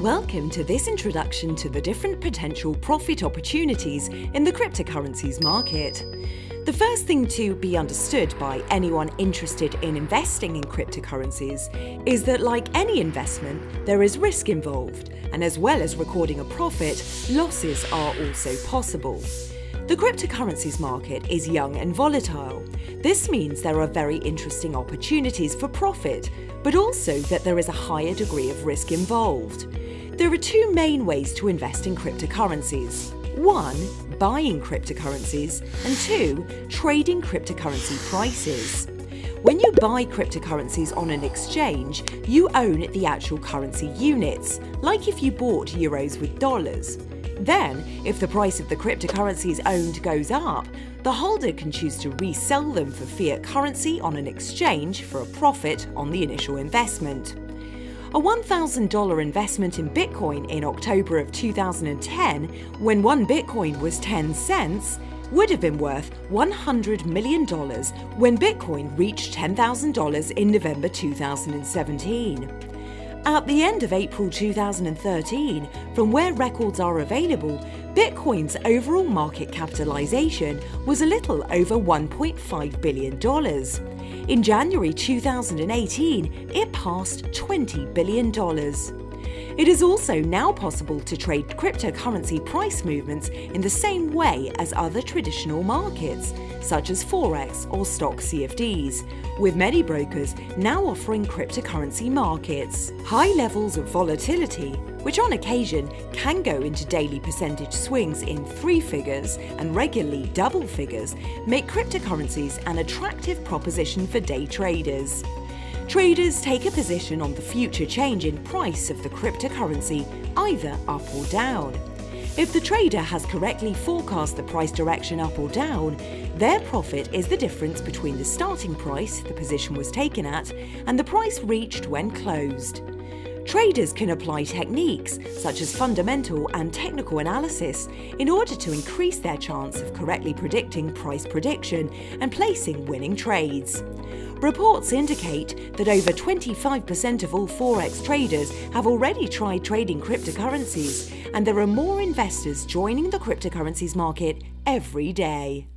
Welcome to this introduction to the different potential profit opportunities in the cryptocurrencies market. The first thing to be understood by anyone interested in investing in cryptocurrencies is that, like any investment, there is risk involved, and as well as recording a profit, losses are also possible. The cryptocurrencies market is young and volatile. This means there are very interesting opportunities for profit, but also that there is a higher degree of risk involved. There are two main ways to invest in cryptocurrencies. One, buying cryptocurrencies, and two, trading cryptocurrency prices. When you buy cryptocurrencies on an exchange, you own the actual currency units, like if you bought euros with dollars. Then, if the price of the cryptocurrencies owned goes up, the holder can choose to resell them for fiat currency on an exchange for a profit on the initial investment. A $1,000 investment in Bitcoin in October of 2010, when one Bitcoin was 10 cents, would have been worth $100 million when Bitcoin reached $10,000 in November 2017. At the end of April 2013, from where records are available, Bitcoin's overall market capitalization was a little over $1.5 billion. In January 2018, it passed $20 billion. It is also now possible to trade cryptocurrency price movements in the same way as other traditional markets, such as Forex or stock CFDs, with many brokers now offering cryptocurrency markets. High levels of volatility, which on occasion can go into daily percentage swings in 3 figures and regularly double figures, make cryptocurrencies an attractive proposition for day traders. Traders take a position on the future change in price of the cryptocurrency, either up or down. If the trader has correctly forecast the price direction up or down, their profit is the difference between the starting price the position was taken at and the price reached when closed. Traders can apply techniques such as fundamental and technical analysis in order to increase their chance of correctly predicting price prediction and placing winning trades. Reports indicate that over 25% of all Forex traders have already tried trading cryptocurrencies, and there are more investors joining the cryptocurrencies market every day.